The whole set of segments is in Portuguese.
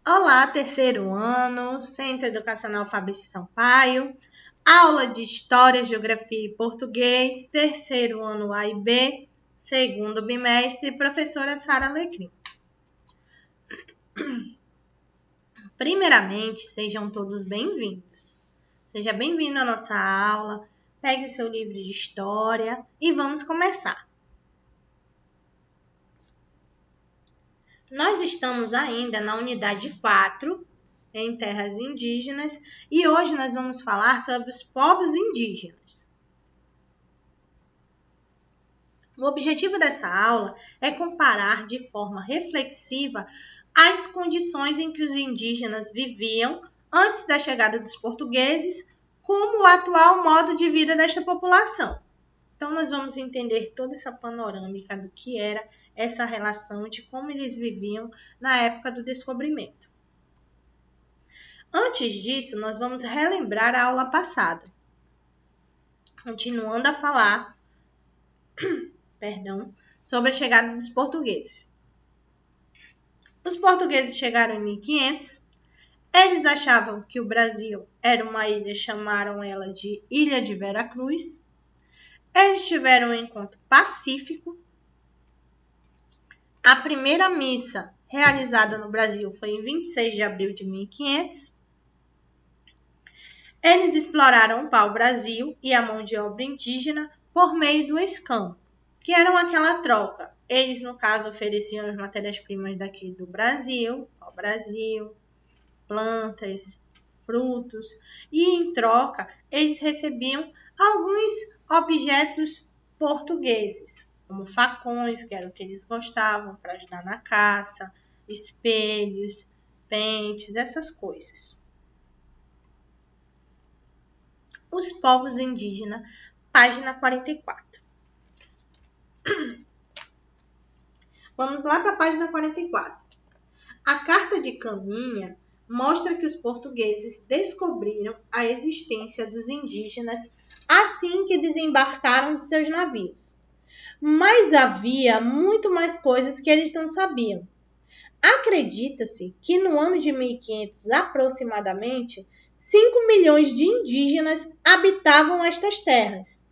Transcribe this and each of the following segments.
Olá, terceiro ano, Centro Educacional Fabrício Sampaio, aula de História, Geografia e Português, terceiro ano A e B, segundo bimestre, professora Sara Alecrim. Primeiramente, sejam todos bem-vindos. Seja bem-vindo à nossa aula, pegue o seu livro de História e vamos começar. Nós estamos ainda na unidade 4, em terras indígenas, e hoje nós vamos falar sobre os povos indígenas. O objetivo dessa aula é comparar de forma reflexiva as condições em que os indígenas viviam antes da chegada dos portugueses com o atual modo de vida desta população. Então, nós vamos entender toda essa panorâmica do que era essa relação, de como eles viviam na época do descobrimento. Antes disso, nós vamos relembrar a aula passada, continuando a falar sobre a chegada dos portugueses. Os portugueses chegaram em 1500, eles achavam que o Brasil era uma ilha, chamaram ela de Ilha de Veracruz. Eles tiveram um encontro pacífico. A primeira missa realizada no Brasil foi em 26 de abril de 1500. Eles exploraram o pau-brasil e a mão de obra indígena por meio do escambo, que eram aquela troca. Eles, no caso, ofereciam as matérias-primas daqui do Brasil, pau-brasil, plantas, frutos, e em troca eles recebiam alguns objetos portugueses, como facões, que era o que eles gostavam para ajudar na caça, espelhos, pentes, essas coisas. Os povos indígenas, página 44. Vamos lá para a página 44. A Carta de Caminha mostra que os portugueses descobriram a existência dos indígenas assim que desembarcaram de seus navios. Mas havia muito mais coisas que eles não sabiam. Acredita-se que no ano de 1500, aproximadamente, 5 milhões de indígenas habitavam estas terras.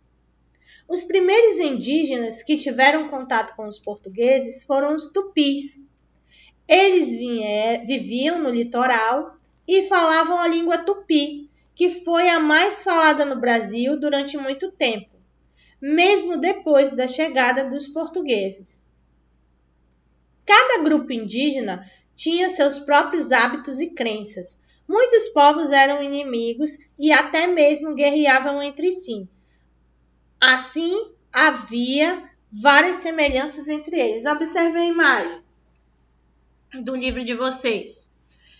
Os primeiros indígenas que tiveram contato com os portugueses foram os tupis. Eles viviam no litoral e falavam a língua tupi, que foi a mais falada no Brasil durante muito tempo, mesmo depois da chegada dos portugueses. Cada grupo indígena tinha seus próprios hábitos e crenças. Muitos povos eram inimigos e até mesmo guerreavam entre si. Assim, havia várias semelhanças entre eles. Observe a imagem do livro de vocês.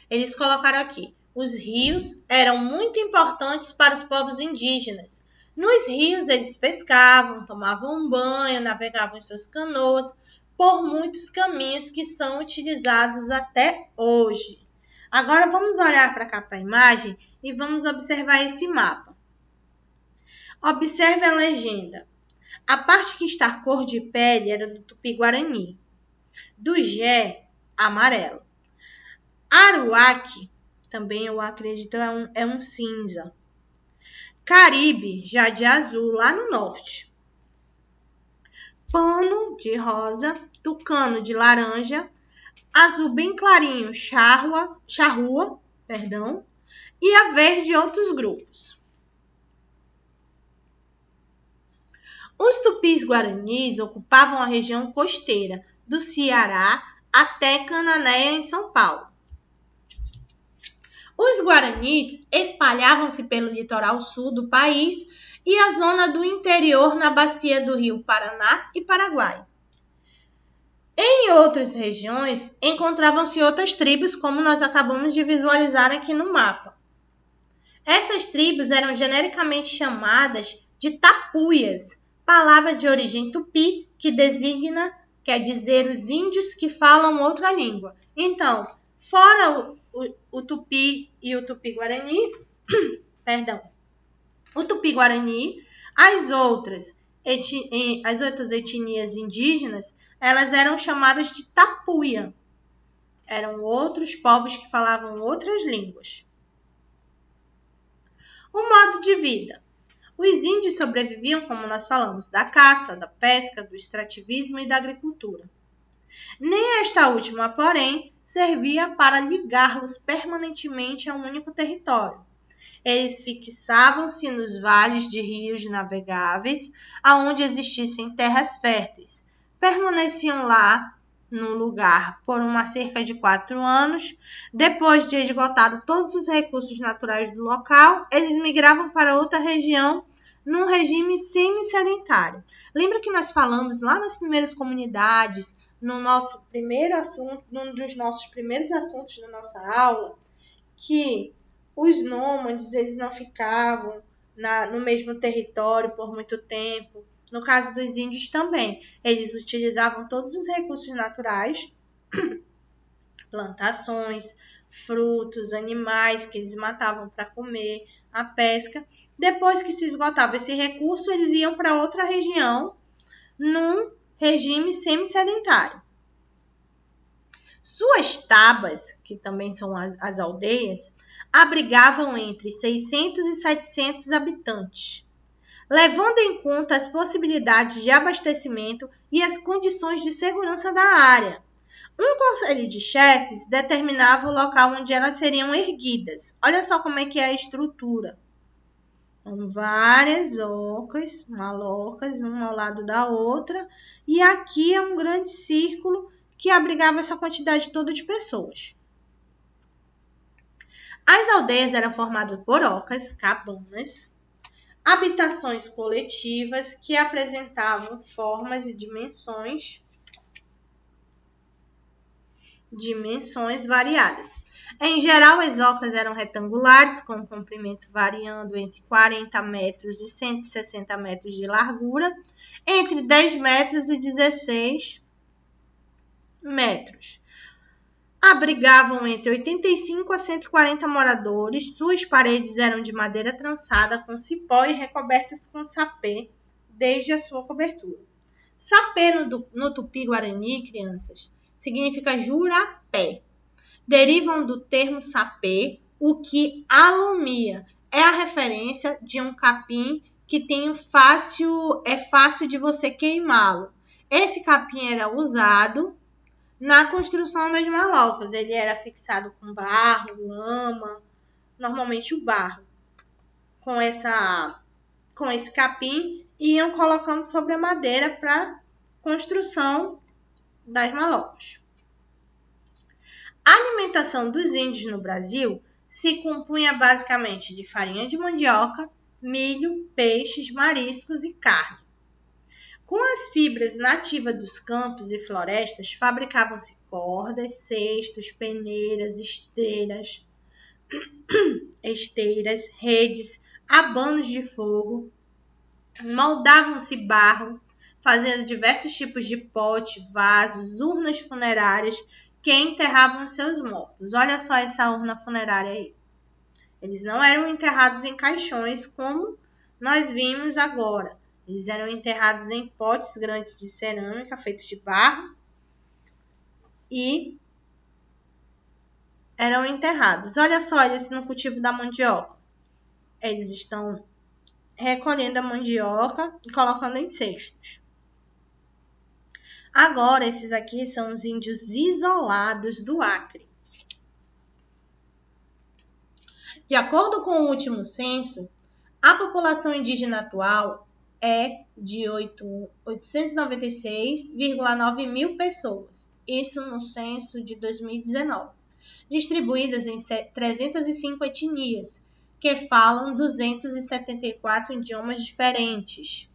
Eles colocaram aqui: os rios eram muito importantes para os povos indígenas. Nos rios eles pescavam, tomavam banho, navegavam em suas canoas por muitos caminhos que são utilizados até hoje. Agora vamos olhar para cá para a imagem e vamos observar esse mapa. Observe a legenda. A parte que está cor de pele era do Tupi-Guarani. Do Gé, amarelo. Aruaque, também eu acredito, é um cinza. Caribe, já de azul, lá no norte. Pano, de rosa. Tucano, de laranja. Azul bem clarinho, charrua, e a verde, outros grupos. Os tupis-guaranis ocupavam a região costeira, do Ceará até Cananéia, em São Paulo. Os guaranis espalhavam-se pelo litoral sul do país e a zona do interior na bacia do rio Paraná e Paraguai. Em outras regiões, encontravam-se outras tribos, como nós acabamos de visualizar aqui no mapa. Essas tribos eram genericamente chamadas de tapuias, palavra de origem tupi, que quer dizer os índios que falam outra língua. Então, fora o tupi e o tupi-guarani, o tupi-guarani, as outras etnias indígenas, elas eram chamadas de tapuia. Eram outros povos que falavam outras línguas. O modo de vida. Os índios sobreviviam, como nós falamos, da caça, da pesca, do extrativismo e da agricultura. Nem esta última, porém, servia para ligá-los permanentemente a um único território. Eles fixavam-se nos vales de rios navegáveis, aonde existissem terras férteis. Permaneciam lá no lugar por cerca de 4 anos. Depois de esgotado todos os recursos naturais do local, eles migravam para outra região num regime semi-sedentário. Lembra que nós falamos lá nas primeiras comunidades, no nosso primeiro assunto, num dos nossos primeiros assuntos da nossa aula, que os nômades eles não ficavam no mesmo território por muito tempo. No caso dos índios também, eles utilizavam todos os recursos naturais, plantações, frutos, animais que eles matavam para comer, a pesca. Depois que se esgotava esse recurso, eles iam para outra região, num regime semi-sedentário. Suas tabas, que também são as aldeias, abrigavam entre 600 e 700 habitantes, levando em conta as possibilidades de abastecimento e as condições de segurança da área. Um conselho de chefes determinava o local onde elas seriam erguidas. Olha só como é que é a estrutura. São várias ocas, malocas, uma ao lado da outra, e aqui é um grande círculo que abrigava essa quantidade toda de pessoas. As aldeias eram formadas por ocas, cabanas, habitações coletivas que apresentavam formas e dimensões variadas. Em geral, as ocas eram retangulares, com um comprimento variando entre 40 metros e 160 metros de largura, entre 10 metros e 16 metros. Abrigavam entre 85 a 140 moradores. Suas paredes eram de madeira trançada com cipó e recobertas com sapê desde a sua cobertura. Sapê no tupi-guarani, crianças, significa jurapé. Derivam do termo sapê, o que alumia. É a referência de um capim que é fácil de você queimá-lo. Esse capim era usado na construção das malocas. Ele era fixado com barro, lama, normalmente o barro. Com esse capim, iam colocando sobre a madeira para construção das malocas. A alimentação dos índios no Brasil se compunha basicamente de farinha de mandioca, milho, peixes, mariscos e carne. Com as fibras nativas dos campos e florestas, fabricavam-se cordas, cestos, peneiras, esteiras, redes, abanos de fogo, moldavam-se barro, fazendo diversos tipos de pote, vasos, urnas funerárias que enterravam seus mortos. Olha só essa urna funerária aí. Eles não eram enterrados em caixões como nós vimos agora. Eles eram enterrados em potes grandes de cerâmica feitos de barro e eram enterrados. Olha só eles no cultivo da mandioca. Eles estão recolhendo a mandioca e colocando em cestos. Agora, esses aqui são os índios isolados do Acre. De acordo com o último censo, a população indígena atual é de 896,9 mil pessoas. Isso no censo de 2019. Distribuídas em 305 etnias, que falam 274 idiomas diferentes.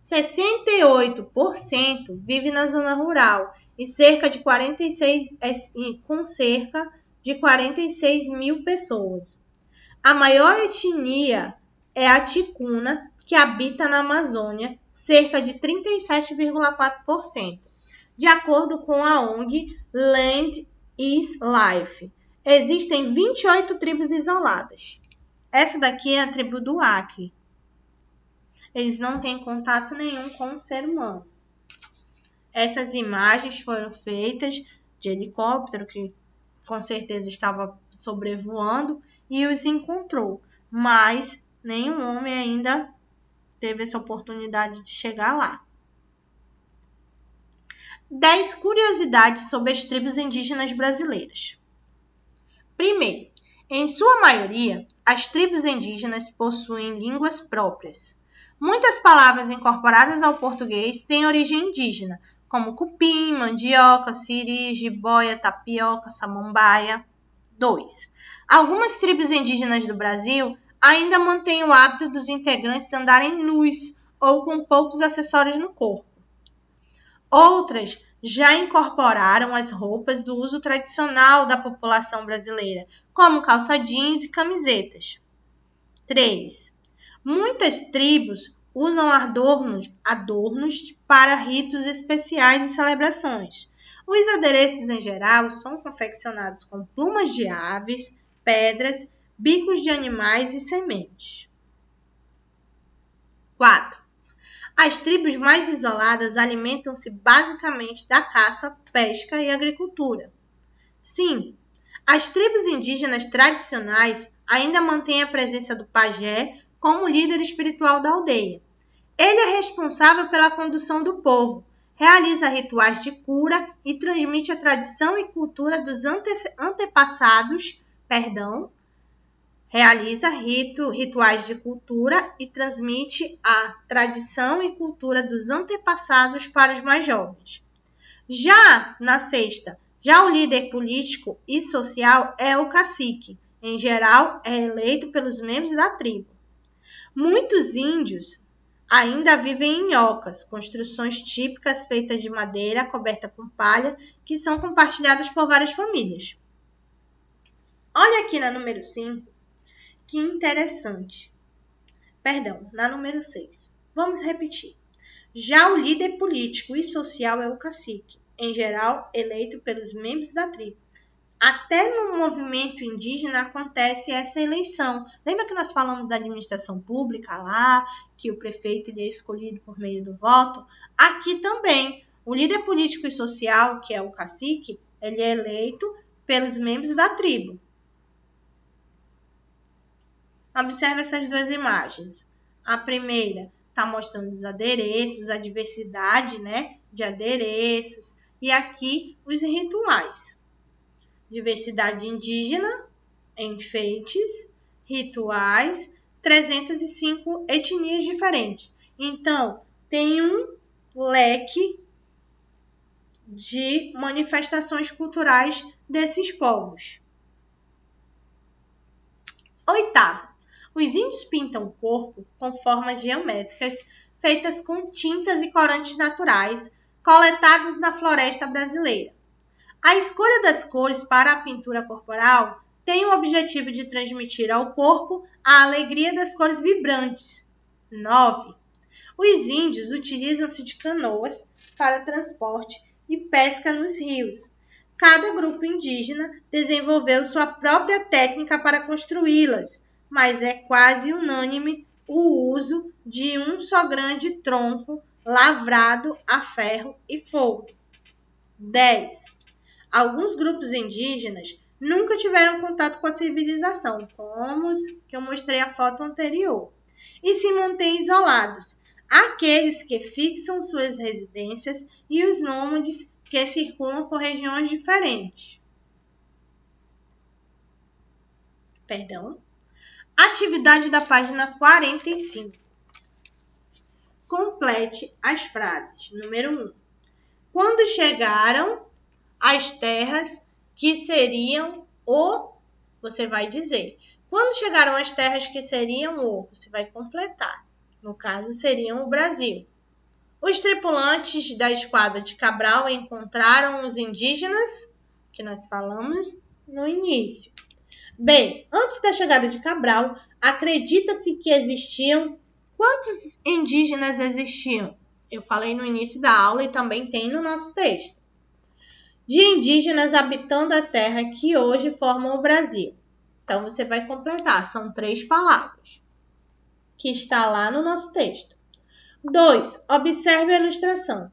68% vive na zona rural e com cerca de 46 mil pessoas. A maior etnia é a ticuna, que habita na Amazônia, cerca de 37,4%, de acordo com a ONG Land is Life. Existem 28 tribos isoladas. Essa daqui é a tribo do Acre. Eles não têm contato nenhum com o ser humano. Essas imagens foram feitas de helicóptero, que com certeza estava sobrevoando, e os encontrou. Mas nenhum homem ainda teve essa oportunidade de chegar lá. 10 curiosidades sobre as tribos indígenas brasileiras. Primeiro, em sua maioria, as tribos indígenas possuem línguas próprias. Muitas palavras incorporadas ao português têm origem indígena, como cupim, mandioca, siri, jiboia, tapioca, samambaia. 2. Algumas tribos indígenas do Brasil ainda mantêm o hábito dos integrantes andarem nus ou com poucos acessórios no corpo. Outras já incorporaram as roupas do uso tradicional da população brasileira, como calça jeans e camisetas. 3. Muitas tribos usam adornos para ritos especiais e celebrações. Os adereços em geral são confeccionados com plumas de aves, pedras, bicos de animais e sementes. 4. As tribos mais isoladas alimentam-se basicamente da caça, pesca e agricultura. 5. As tribos indígenas tradicionais ainda mantêm a presença do pajé como líder espiritual da aldeia. Ele é responsável pela condução do povo, realiza rituais de cura e transmite a tradição e cultura dos antepassados, realiza rituais de cultura e transmite a tradição e cultura dos antepassados para os mais jovens. Já na sexta, o líder político e social é o cacique. Em geral, é eleito pelos membros da tribo. Muitos índios ainda vivem em nhocas, construções típicas feitas de madeira coberta com palha, que são compartilhadas por várias famílias. Olha aqui na número 5. Que interessante. Na número 6. Vamos repetir. Já o líder político e social é o cacique, em geral eleito pelos membros da tribo. Até no movimento indígena acontece essa eleição. Lembra que nós falamos da administração pública lá, que o prefeito ele é escolhido por meio do voto? Aqui também, o líder político e social, que é o cacique, ele é eleito pelos membros da tribo. Observe essas duas imagens. A primeira está mostrando os adereços, a diversidade, de adereços. E aqui os rituais. Diversidade indígena, enfeites, rituais, 305 etnias diferentes. Então, tem um leque de manifestações culturais desses povos. 8. Os índios pintam o corpo com formas geométricas feitas com tintas e corantes naturais coletados na floresta brasileira. A escolha das cores para a pintura corporal tem o objetivo de transmitir ao corpo a alegria das cores vibrantes. 9. Os índios utilizam-se de canoas para transporte e pesca nos rios. Cada grupo indígena desenvolveu sua própria técnica para construí-las, mas é quase unânime o uso de um só grande tronco lavrado a ferro e fogo. 10. Alguns grupos indígenas nunca tiveram contato com a civilização, como os que eu mostrei a foto anterior, e se mantêm isolados. Aqueles que fixam suas residências e os nômades que circulam por regiões diferentes. Atividade da página 45. Complete as frases. Número 1. Quando chegaram às terras que seriam o... Você vai dizer. Quando chegaram às terras que seriam o... Você vai completar. No caso, seriam o Brasil. Os tripulantes da esquadra de Cabral encontraram os indígenas, que nós falamos no início. Bem, antes da chegada de Cabral, acredita-se que existiam... Quantos indígenas existiam? Eu falei no início da aula e também tem no nosso texto. De indígenas habitando a terra que hoje formam o Brasil. Então, você vai completar. São 3 palavras que está lá no nosso texto. 2. Observe a ilustração.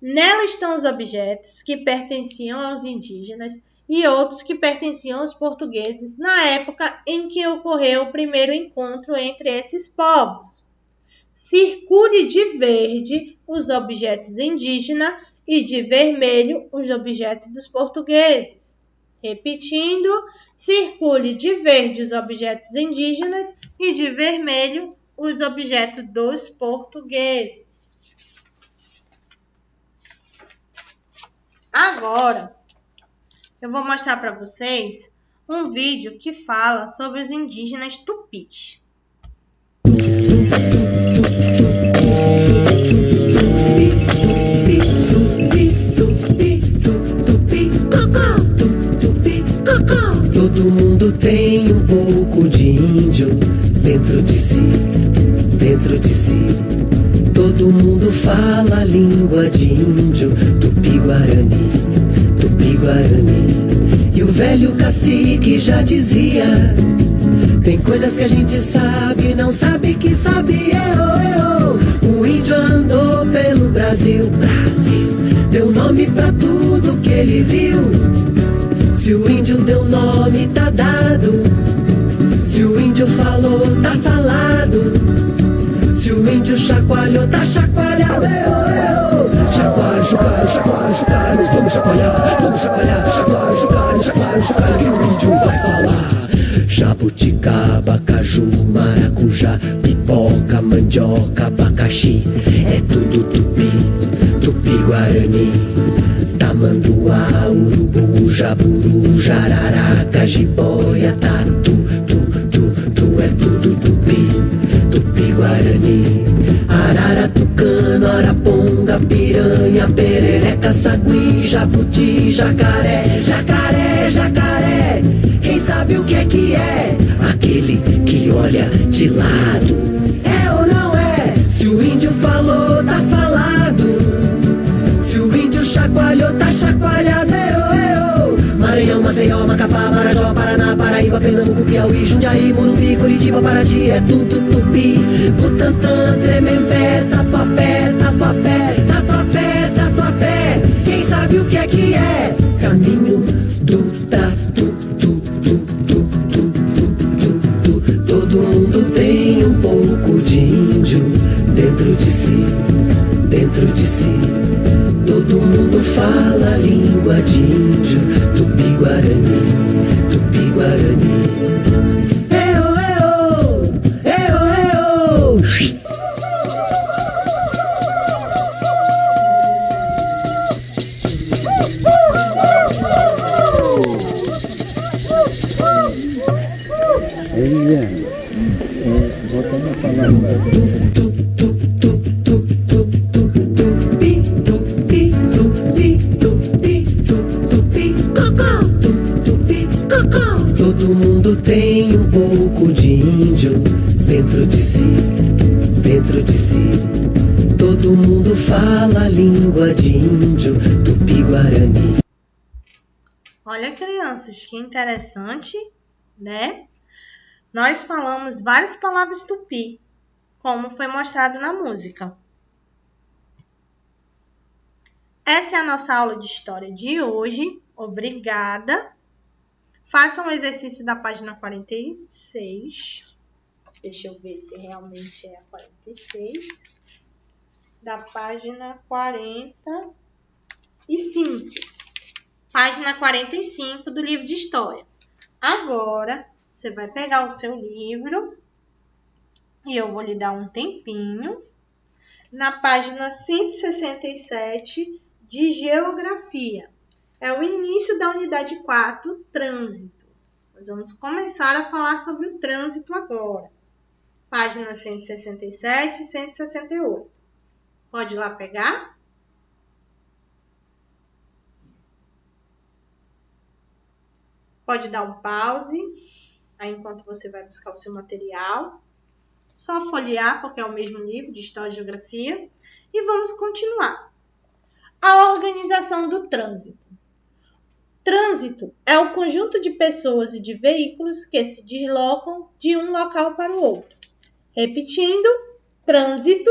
Nela estão os objetos que pertenciam aos indígenas e outros que pertenciam aos portugueses na época em que ocorreu o primeiro encontro entre esses povos. Circule de verde os objetos indígenas e de vermelho os objetos dos portugueses. Repetindo, circule de verde os objetos indígenas e de vermelho os objetos dos portugueses. Agora, eu vou mostrar para vocês um vídeo que fala sobre os indígenas tupis. Todo mundo tem um pouco de índio dentro de si, dentro de si. Todo mundo fala a língua de índio, tupi-guarani, tupi-guarani. E o velho cacique já dizia: tem coisas que a gente sabe, não sabe que sabe. O índio andou pelo Brasil, Brasil, deu nome pra tudo que ele viu. Se o índio deu nome, tá dado. Se o índio falou, tá falado. Se o índio chacoalhou, tá chacoalhado. Chacoalho, chocalho, chacoalho, chocalho. Vamos chacoalhar, chacoalho, chocalho, chacoalho, chocalho, que o índio vai falar. Jabuticaba, caju, maracujá, pipoca, mandioca, abacaxi. É tudo tupi, tupi-guarani. Tamanduá, urubu, jaburu, jararaca, jiboia, tatu, tu é tudo tupi, tupi-guarani. Arara, tucano, araponga, piranha, perereca, sagui, jabuti, jacaré, jacaré, jacaré. Quem sabe o que é? Aquele que olha de lado. É ou não é? Se o índio falou, tá falado. Se o índio chacoalhou, tá chacoalhado. Maranhão, Maceió, Macapá, Marajó, Paraná, Paraíba, Pernambuco, Piauí, Jundiaí, Morumbi, Curitiba, Paraty. É tudo tupi. Butantã, Tremembé, Tatuapé, Tatuapé, Tatuapé, Tatuapé. Quem sabe o que é? Caminho do tatu, Todo mundo tem um pouco de índio dentro de si, dentro de si. Todo mundo fala a língua de índio, tupi-guarani, tupi-guarani. Voltando a falar Todo mundo tem um pouco de índio dentro de si, dentro de si. Todo mundo fala a língua de índio, tupi-guarani. Olha, crianças, que interessante, né? Nós falamos várias palavras tupi, como foi mostrado na música. Essa é a nossa aula de história de hoje. Obrigada. Façam o exercício da página 46. Deixa eu ver se realmente é a 46. Da página 45. Página 45 do livro de história. Agora, você vai pegar o seu livro e eu vou lhe dar um tempinho. Na página 167 de Geografia. É o início da unidade 4, Trânsito. Nós vamos começar a falar sobre o trânsito agora. Página 167 e 168. Pode ir lá pegar? Pode dar um pause, aí enquanto você vai buscar o seu material. Só folhear, porque é o mesmo livro de História e Geografia. E vamos continuar. A organização do trânsito. Trânsito é o conjunto de pessoas e de veículos que se deslocam de um local para o outro. Repetindo, trânsito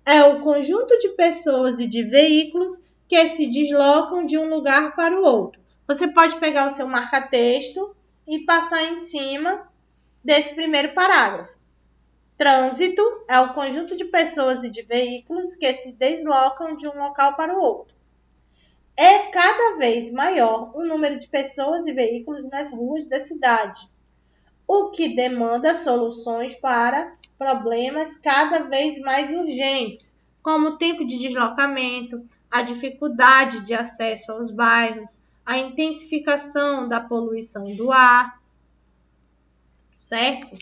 é o conjunto de pessoas e de veículos que se deslocam de um lugar para o outro. Você pode pegar o seu marca-texto e passar em cima desse primeiro parágrafo. Trânsito é o conjunto de pessoas e de veículos que se deslocam de um local para o outro. É cada vez maior o número de pessoas e veículos nas ruas da cidade, o que demanda soluções para problemas cada vez mais urgentes, como o tempo de deslocamento, a dificuldade de acesso aos bairros, a intensificação da poluição do ar, certo?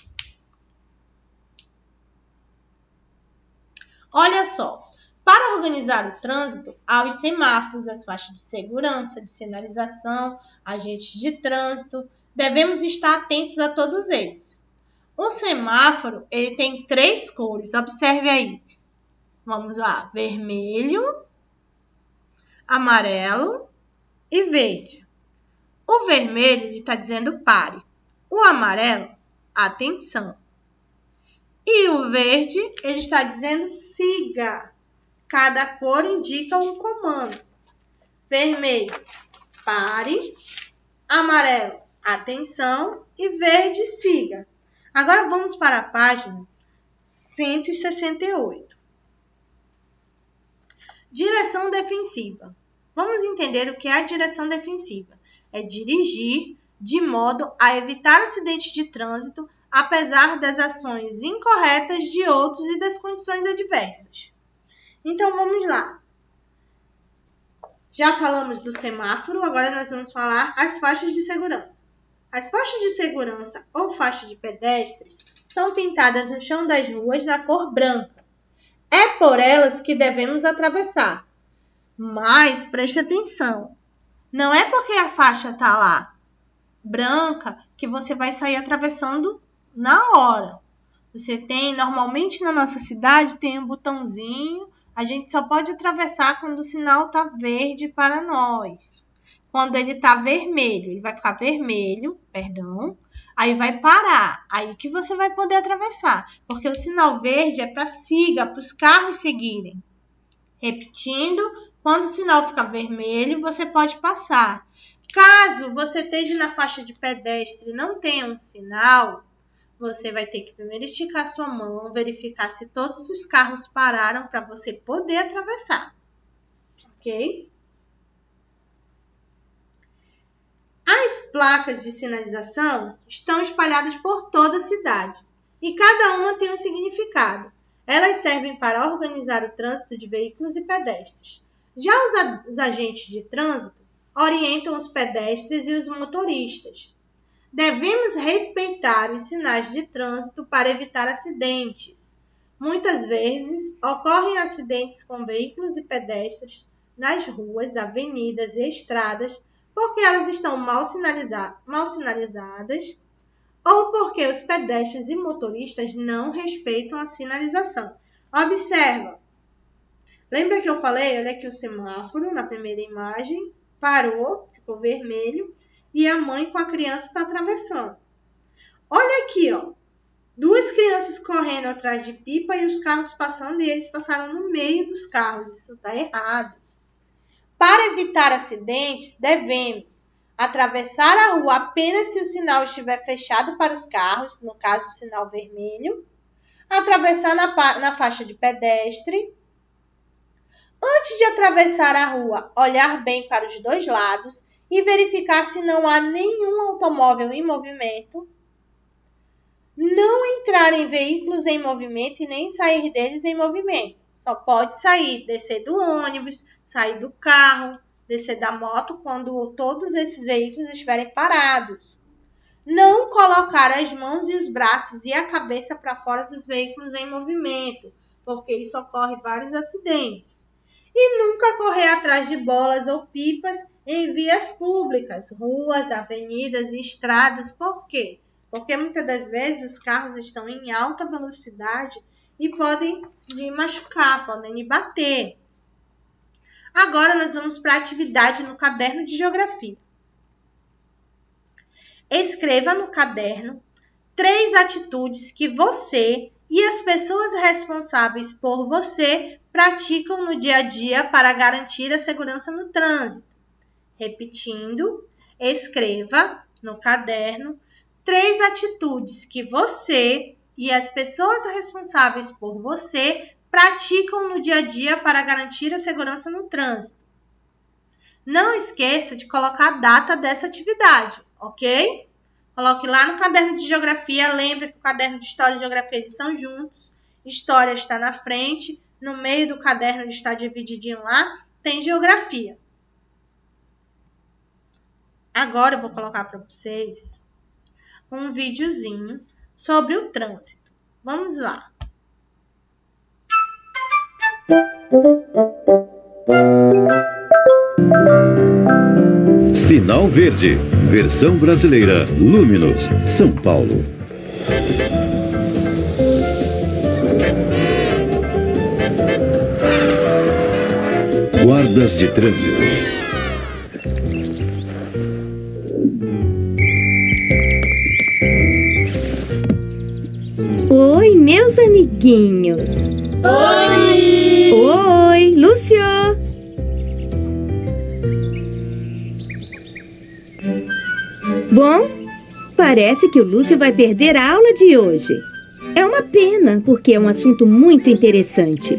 Olha só, para organizar o trânsito, há os semáforos, as faixas de segurança, de sinalização, agentes de trânsito. Devemos estar atentos a todos eles. O semáforo, ele tem 3 cores, observe aí. Vamos lá, vermelho, amarelo e verde. O vermelho está dizendo pare. O amarelo, atenção. E o verde, ele está dizendo siga. Cada cor indica um comando. Vermelho, pare. Amarelo, atenção. E verde, siga. Agora vamos para a página 168. Direção defensiva. Vamos entender o que é a direção defensiva. É dirigir de modo a evitar acidentes de trânsito, apesar das ações incorretas de outros e das condições adversas. Então, vamos lá. Já falamos do semáforo, agora nós vamos falar as faixas de segurança. As faixas de segurança ou faixas de pedestres são pintadas no chão das ruas na cor branca. É por elas que devemos atravessar. Mas preste atenção, não é porque a faixa está lá branca que você vai sair atravessando na hora. Você tem, normalmente na nossa cidade, tem um botãozinho, a gente só pode atravessar quando o sinal está verde para nós. Quando ele está vermelho, ele vai ficar vermelho, aí vai parar, aí que você vai poder atravessar, porque o sinal verde é para siga, para os carros seguirem. Repetindo, quando o sinal ficar vermelho, você pode passar. Caso você esteja na faixa de pedestre e não tenha um sinal, você vai ter que primeiro esticar sua mão, verificar se todos os carros pararam para você poder atravessar. Ok? As placas de sinalização estão espalhadas por toda a cidade e cada uma tem um significado. Elas servem para organizar o trânsito de veículos e pedestres. Já os agentes de trânsito orientam os pedestres e os motoristas. Devemos respeitar os sinais de trânsito para evitar acidentes. Muitas vezes ocorrem acidentes com veículos e pedestres nas ruas, avenidas e estradas porque elas estão mal sinalizadas ou porque os pedestres e motoristas não respeitam a sinalização. Observa. Lembra que eu falei? Olha aqui o semáforo na primeira imagem. Parou, ficou vermelho. E a mãe com a criança está atravessando. Olha aqui, ó. 2 crianças correndo atrás de pipa e os carros passando e eles passaram no meio dos carros. Isso está errado. Para evitar acidentes, devemos atravessar a rua apenas se o sinal estiver fechado para os carros, no caso o sinal vermelho, atravessar na faixa de pedestre. Antes de atravessar a rua, olhar bem para os 2 lados e verificar se não há nenhum automóvel em movimento. Não entrar em veículos em movimento e nem sair deles em movimento. Só pode sair, descer do ônibus, sair do carro, descer da moto quando todos esses veículos estiverem parados. Não colocar as mãos e os braços e a cabeça para fora dos veículos em movimento, porque isso ocorre vários acidentes. E nunca correr atrás de bolas ou pipas em vias públicas, ruas, avenidas e estradas. Por quê? Porque muitas das vezes os carros estão em alta velocidade e podem lhe machucar, podem lhe bater. Agora nós vamos para a atividade no caderno de geografia. Escreva no caderno 3 atitudes que você e as pessoas responsáveis por você praticam no dia a dia para garantir a segurança no trânsito? Repetindo, escreva no caderno 3 atitudes que você e as pessoas responsáveis por você praticam no dia a dia para garantir a segurança no trânsito. Não esqueça de colocar a data dessa atividade, ok? Coloque lá no caderno de geografia. Lembre que o caderno de história e geografia eles são juntos. História está na frente. No meio do caderno ele está divididinho lá. Tem geografia. Agora eu vou colocar para vocês um videozinho sobre o trânsito. Vamos lá. Sinal Verde, versão brasileira, Luminous, São Paulo. Guardas de trânsito. Oi, meus amiguinhos. Oi! Oi, Lúcio! Bom, parece que o Lúcio vai perder a aula de hoje. É uma pena, porque é um assunto muito interessante.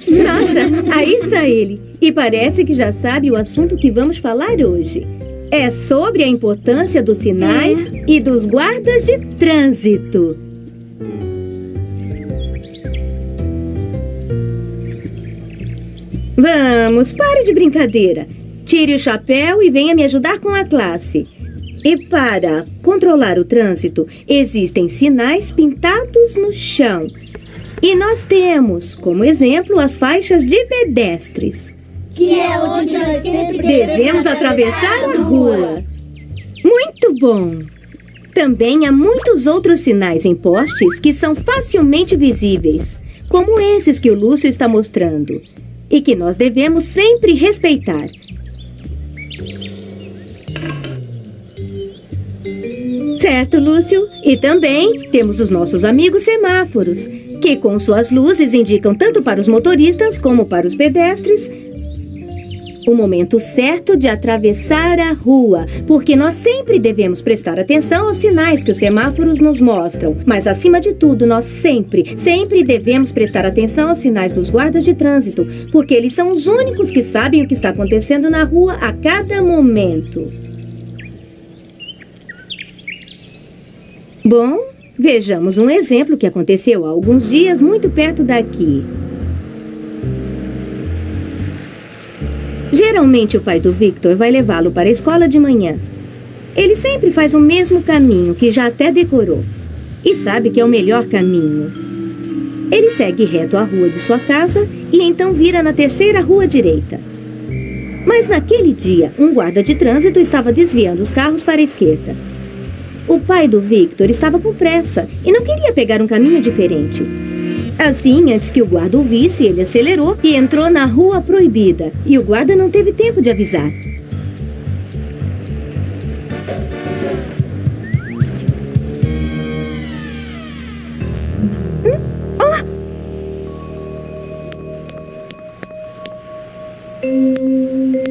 Nossa, aí está ele. E parece que já sabe o assunto que vamos falar hoje. É sobre a importância dos sinais e dos guardas de trânsito. Vamos, pare de brincadeira. Tire o chapéu e venha me ajudar com a classe. E para controlar o trânsito, existem sinais pintados no chão. E nós temos, como exemplo, as faixas de pedestres. Que é onde nós sempre Devemos atravessar a rua. Muito bom! Também há muitos outros sinais em postes que são facilmente visíveis, como esses que o Lúcio está mostrando, e que nós devemos sempre respeitar. Certo, Lúcio? E também temos os nossos amigos semáforos, que com suas luzes indicam tanto para os motoristas como para os pedestres o momento certo de atravessar a rua, porque nós sempre devemos prestar atenção aos sinais que os semáforos nos mostram. Mas, acima de tudo, nós sempre devemos prestar atenção aos sinais dos guardas de trânsito, porque eles são os únicos que sabem o que está acontecendo na rua a cada momento. Bom, vejamos um exemplo que aconteceu há alguns dias muito perto daqui. Geralmente o pai do Victor vai levá-lo para a escola de manhã. Ele sempre faz o mesmo caminho, que já até decorou. E sabe que é o melhor caminho. Ele segue reto a rua de sua casa e então vira na terceira rua direita. Mas naquele dia, um guarda de trânsito estava desviando os carros para a esquerda. O pai do Victor estava com pressa e não queria pegar um caminho diferente. Assim, antes que o guarda o visse, ele acelerou e entrou na rua proibida. E o guarda não teve tempo de avisar.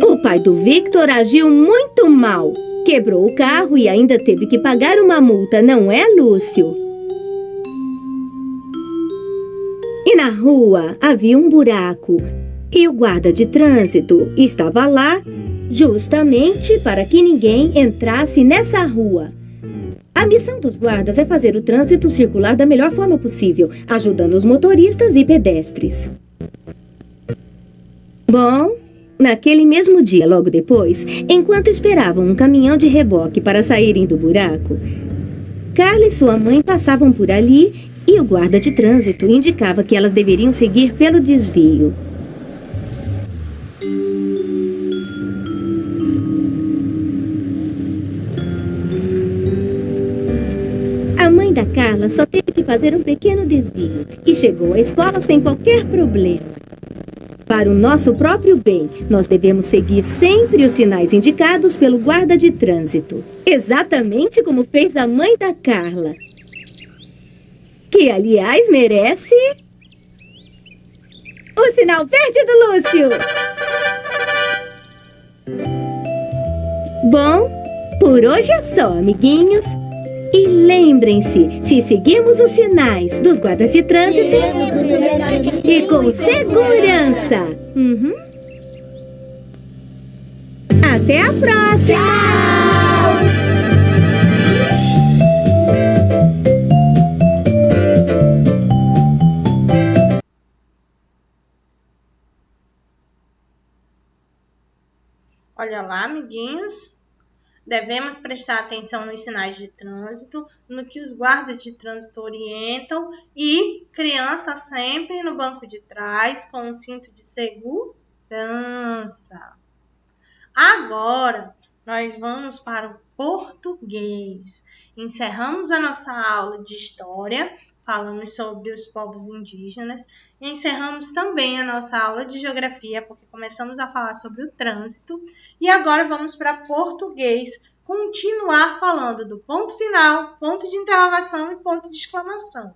O pai do Victor agiu muito mal. Quebrou o carro e ainda teve que pagar uma multa, não é, Lúcio? E na rua havia um buraco. E o guarda de trânsito estava lá justamente para que ninguém entrasse nessa rua. A missão dos guardas é fazer o trânsito circular da melhor forma possível, ajudando os motoristas e pedestres. Bom, naquele mesmo dia, logo depois, enquanto esperavam um caminhão de reboque para saírem do buraco, Carla e sua mãe passavam por ali e o guarda de trânsito indicava que elas deveriam seguir pelo desvio. A mãe da Carla só teve que fazer um pequeno desvio e chegou à escola sem qualquer problema. Para o nosso próprio bem, nós devemos seguir sempre os sinais indicados pelo guarda de trânsito. Exatamente como fez a mãe da Carla. Que, aliás, merece... o sinal verde do Lúcio! Bom, por hoje é só, amiguinhos. E lembrem-se, se seguirmos os sinais dos guardas de trânsito... e com segurança! Até a próxima! Olha lá, amiguinhos. Devemos prestar atenção nos sinais de trânsito, no que os guardas de trânsito orientam e criança sempre no banco de trás com um cinto de segurança. Agora, nós vamos para o português. Encerramos a nossa aula de história, falamos sobre os povos indígenas. E encerramos também a nossa aula de geografia, porque começamos a falar sobre o trânsito. E agora vamos para português, continuar falando do ponto final, ponto de interrogação e ponto de exclamação.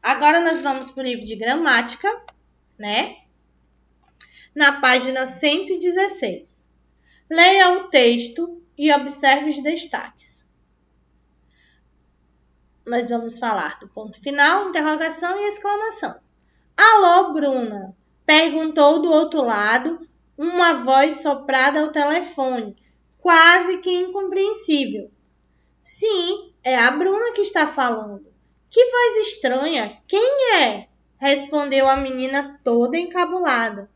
Agora nós vamos para o livro de gramática, né? Na página 116. Leia o texto e observe os destaques. Nós vamos falar do ponto final, interrogação e exclamação. Alô, Bruna! Perguntou do outro lado uma voz soprada ao telefone, quase que incompreensível. Sim, é a Bruna que está falando. Que voz estranha! Quem é? Respondeu a menina toda encabulada.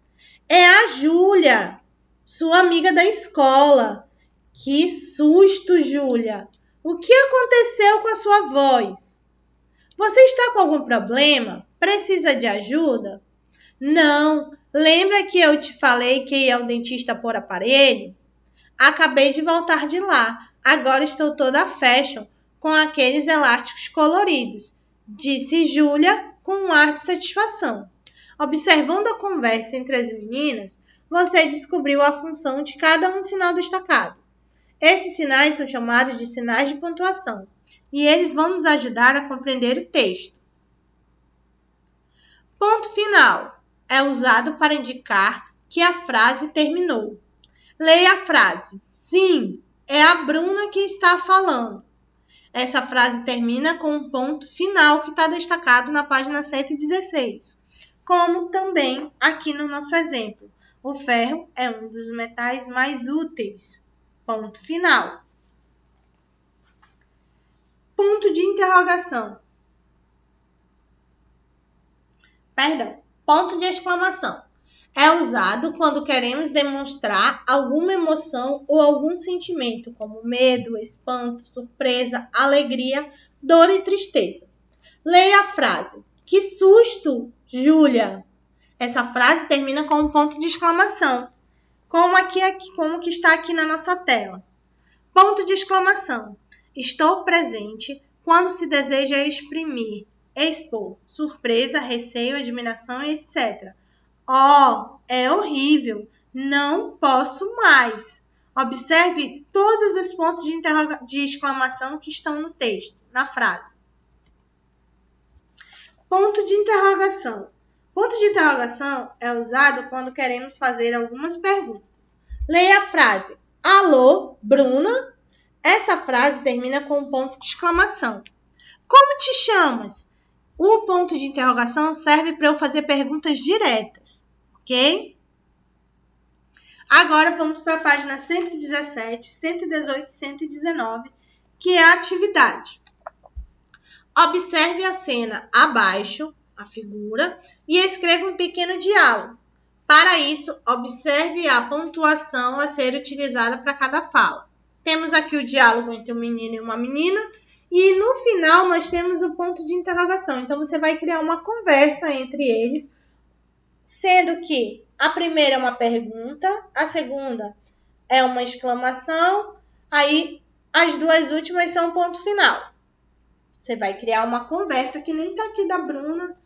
É a Júlia, sua amiga da escola. Que susto, Júlia! O que aconteceu com a sua voz? Você está com algum problema? Precisa de ajuda? Não. Lembra que eu te falei que ia ao dentista pôr aparelho? Acabei de voltar de lá. Agora estou toda fashion, com aqueles elásticos coloridos, disse Júlia com um ar de satisfação. Observando a conversa entre as meninas, você descobriu a função de cada um sinal destacado. Esses sinais são chamados de sinais de pontuação, e eles vão nos ajudar a compreender o texto. Ponto final é usado para indicar que a frase terminou. Leia a frase. Sim, é a Bruna que está falando. Essa frase termina com um ponto final que está destacado na página 116, como também aqui no nosso exemplo. O ferro é um dos metais mais úteis. Ponto final. Ponto de interrogação. Ponto de exclamação. É usado quando queremos demonstrar alguma emoção ou algum sentimento, como medo, espanto, surpresa, alegria, dor e tristeza. Leia a frase. Que susto, Júlia! Essa frase termina com um ponto de exclamação, como que está aqui na nossa tela. Ponto de exclamação. Estou presente quando se deseja exprimir, expor, surpresa, receio, admiração, etc. Oh, é horrível! Não posso mais! Observe todos os pontos de exclamação que estão no texto, na frase. Ponto de interrogação. Ponto de interrogação é usado quando queremos fazer algumas perguntas. Leia a frase. Alô, Bruna? Essa frase termina com um ponto de exclamação. Como te chamas? O ponto de interrogação serve para eu fazer perguntas diretas, ok? Agora vamos para a página 117, 118 e 119, que é a atividade. Observe a cena abaixo, a figura, e escreva um pequeno diálogo. Para isso, observe a pontuação a ser utilizada para cada fala. Temos aqui o diálogo entre um menino e uma menina, e no final nós temos o ponto de interrogação. Então, você vai criar uma conversa entre eles, sendo que a primeira é uma pergunta, a segunda é uma exclamação, aí as duas últimas são o ponto final. Você vai criar uma conversa que nem está aqui da Bruna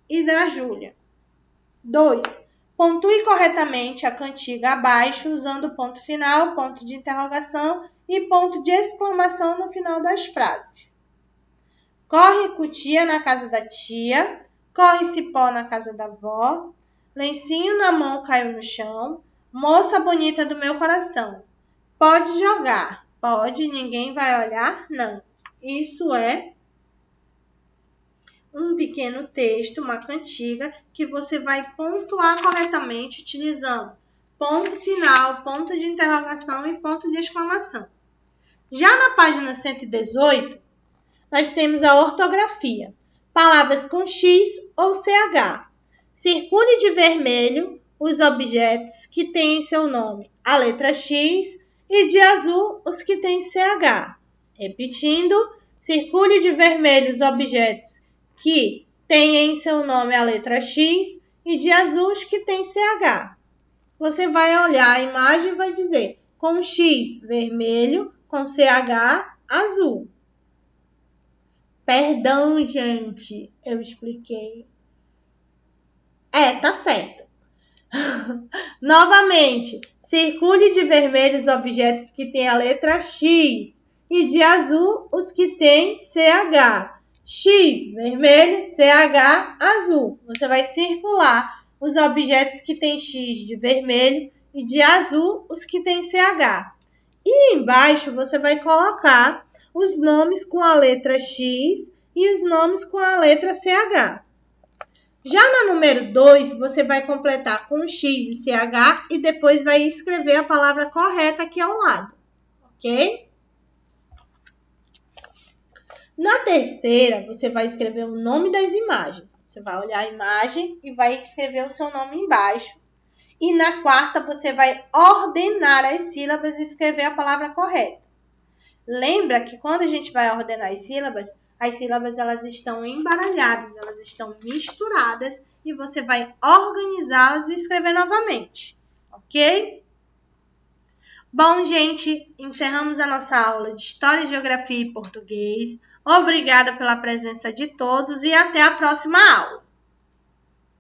e da Júlia. 2. Pontue corretamente a cantiga abaixo, usando ponto final, ponto de interrogação e ponto de exclamação no final das frases. Corre cutia na casa da tia, corre cipó na casa da avó, lencinho na mão caiu no chão, moça bonita do meu coração. Pode jogar, pode, ninguém vai olhar, não. Isso é um pequeno texto, uma cantiga, que você vai pontuar corretamente utilizando ponto final, ponto de interrogação e ponto de exclamação. Já na página 118, nós temos a ortografia. Palavras com X ou CH. Circule de vermelho os objetos que têm em seu nome a letra X e de azul os que têm CH. Repetindo, circule de vermelho os objetos que têm em seu nome a letra X e de azul os que têm CH. Você vai olhar a imagem e vai dizer com X vermelho, com CH azul. Perdão, gente, eu expliquei. Tá certo. Novamente, circule de vermelho os objetos que têm a letra X e de azul os que têm CH. X, vermelho, CH, azul. Você vai circular os objetos que têm X de vermelho e de azul os que têm CH. E embaixo você vai colocar os nomes com a letra X e os nomes com a letra CH. Já na número 2, você vai completar com X e CH e depois vai escrever a palavra correta aqui ao lado, ok? Na terceira, você vai escrever o nome das imagens. Você vai olhar a imagem e vai escrever o seu nome embaixo. E na quarta, você vai ordenar as sílabas e escrever a palavra correta. Lembra que quando a gente vai ordenar as sílabas elas estão embaralhadas, elas estão misturadas e você vai organizá-las e escrever novamente, ok? Bom, gente, encerramos a nossa aula de História, Geografia e Português. Obrigada pela presença de todos e até a próxima aula.